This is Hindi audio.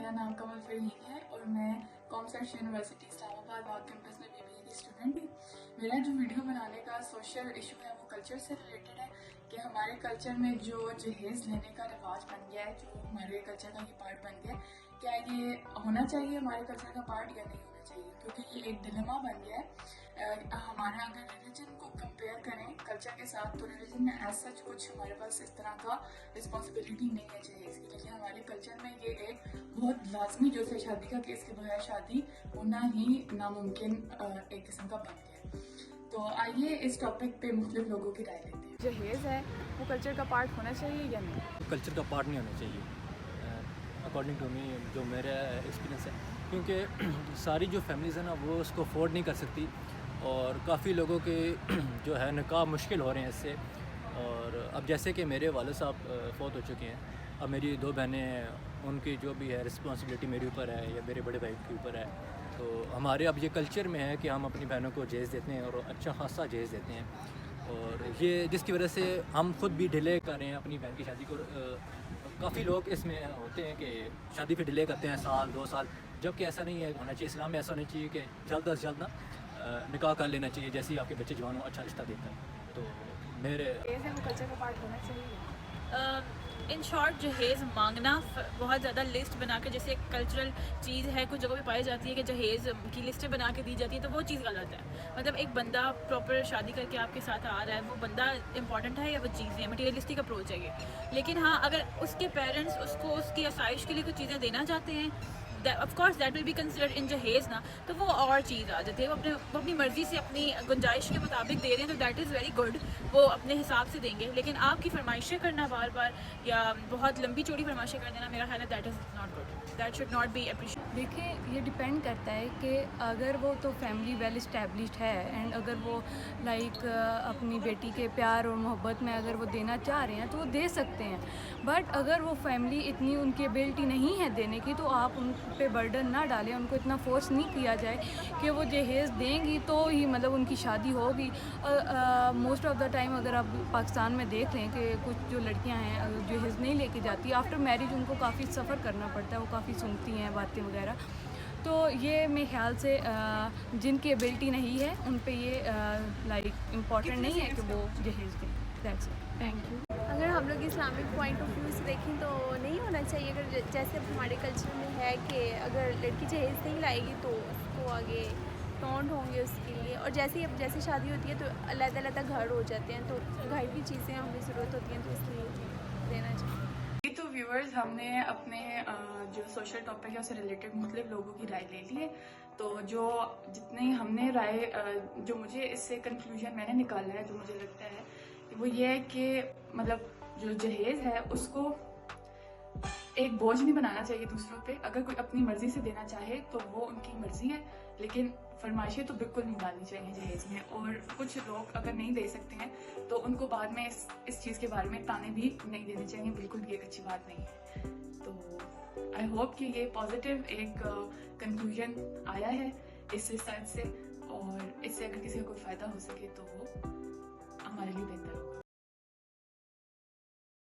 मेरा नाम कमल फरीन है और मैं कॉमर्स यूनिवर्सिटी इस्लामाबाद बाग कैंपस में बीबीए की स्टूडेंट हूँ। मेरा जो वीडियो बनाने का सोशल इशू है वो कल्चर से रिलेटेड है कि हमारे कल्चर में जो जहेज़ लेने का रिवाज बन गया है, जो हमारे कल्चर का ये पार्ट बन गया है, क्या ये होना चाहिए हमारे कल्चर का पार्ट या नहीं होना चाहिए, क्योंकि ये एक डिलेमा बन गया है। हमारा अगर रिलीजन को कंपेयर करें कल्चर के साथ तो रिलीजन में एज सच कुछ हमारे पास इस तरह का रिस्पॉन्सिबिलिटी नहीं है जहेज़ की, लेकिन हमारे कल्चर में ये एक बहुत लाजमी जो है शादी का केस के बगैर शादी होना ही नामुमकिन एक किस्म का बन गया। तो आइए इस टॉपिक पे मुख्तलिफ लोगों की राय लेते हैं। जहेज़ है वो कल्चर का पार्ट होना चाहिए या नहीं? कल्चर का पार्ट नहीं होना चाहिए अकॉर्डिंग टू मी, जो मेरा एक्सपीरियंस है, क्योंकि सारी जो फैमिलीज़ हैं ना वो उसको अफोर्ड नहीं कर सकती और काफ़ी लोगों के जो है निकाह मुश्किल हो रहे हैं इससे। और अब जैसे कि मेरे वाले साहब फौत हो चुके हैं, अब मेरी दो बहनें हैं, उनकी जो भी है रिस्पॉन्सिबिलिटी मेरे ऊपर है या मेरे बड़े भाई के ऊपर है। तो हमारे अब ये कल्चर में है कि हम अपनी बहनों को जहेज़ देते हैं और अच्छा खासा जहेज़ देते हैं, और ये जिसकी वजह से हम खुद भी डिले कर रहे हैं अपनी बहन की शादी को। काफ़ी लोग इसमें होते हैं कि शादी पे डिले करते हैं साल 2 साल, जबकि ऐसा नहीं है होना चाहिए। इस्लाम में ऐसा होना चाहिए कि जल्द अज जल्द ना निकाह कर लेना चाहिए, जैसे ही आपके बच्चे जवान हो अच्छा रिश्ता देता है। तो मेरे कल्चर का पार्ट होना चाहिए। इन शॉर्ट जहेज़ मांगना बहुत ज़्यादा लिस्ट बना के, जैसे एक कल्चरल चीज़ है कुछ जगहों पे पाई जाती है कि जहेज़ की लिस्टें बना के दी जाती है, तो वो चीज़ गलत है। मतलब एक बंदा प्रॉपर शादी करके आपके साथ आ रहा है, वो बंदा इंपॉर्टेंट है या वो चीज़ें मटीरियलिस्टिक अप्रोच है ये। लेकिन हाँ, अगर उसके पेरेंट्स उसको उसकी आसाइश के लिए कुछ चीज़ें देना चाहते हैं, of course that will be considered in जहेज़ ना, तो वो और चीज़ आ जाती है। वो अपनी मर्ज़ी से अपनी गुंजाइश के मुताबिक दे रहे हैं, तो दैट इज़ वेरी गुड, वो अपने हिसाब से देंगे। लेकिन आपकी फरमाइशें करना बार बार या बहुत लंबी चौड़ी फरमाइशें कर देना, मेरा ख्याल है that is not good, that should not be appreciated. देखिए, ये डिपेंड करता है कि अगर वो तो फैमिली वेल इस्टेब्लिश्ड है एंड अगर वो लाइक अपनी बेटी के प्यार और मोहब्बत में अगर वो देना चाह रहे हैं तो वो दे सकते हैं। बट अगर वो फैमिली इतनी उनकी एबिलिटी नहीं है देने की, तो आप उन पे बर्डन ना डालें, उनको इतना फोर्स नहीं किया जाए कि वो जहेज़ देंगी तो ही मतलब उनकी शादी होगी। मोस्ट ऑफ़ द टाइम अगर आप पाकिस्तान में देख रहे हैं कि कुछ जो लड़कियां हैं अगर जहेज़ नहीं लेके जाती, आफ्टर मैरिज उनको काफ़ी सफ़र करना पड़ता है, वो काफ़ी सुनती हैं बातें वगैरह। तो ये मेरे ख्याल से जिनकी एबिलिटी नहीं है उन पे ये लाइक इम्पॉर्टेंट नहीं है कि वो जहेज़ दें। That's it, thank you. अगर हम लोग इस्लामिक पॉइंट ऑफ व्यू से देखें तो नहीं होना चाहिए। अगर जैसे अब हमारे कल्चर में है कि अगर लड़की जहेज़ नहीं लाएगी तो उसको आगे टोंट होंगे उसके लिए, और जैसे शादी होती है तो अलग-अलग घर हो जाते हैं, तो घर की चीज़ें हमें ज़रूरत होती हैं, तो इसलिए देना चाहिए। तो व्यूअर्स, हमने अपने जो सोशल टॉपिक है उससे रिलेटेड मुख्तलिफ लोगों की राय ले ली है। तो जो जितनी हमने राय जो मुझे इससे कंक्लूजन मैंने निकाला है, जो मुझे लगता है वो ये है कि मतलब जो जहेज़ है उसको एक बोझ नहीं बनाना चाहिए दूसरों पे। अगर कोई अपनी मर्जी से देना चाहे तो वो उनकी मर्जी है, लेकिन फरमाइशें तो बिल्कुल नहीं डालनी चाहिए जहेज़ में। और कुछ लोग अगर नहीं दे सकते हैं तो उनको बाद में इस चीज़ के बारे में ताने भी नहीं देने चाहिए, बिल्कुल भी एक अच्छी बात नहीं है। तो आई होप कि ये पॉजिटिव एक कंक्लूजन आया है इस रिसर्च से, और इससे अगर किसी को कोई फ़ायदा हो सके तो वो हमारे लिए बेहतर हो।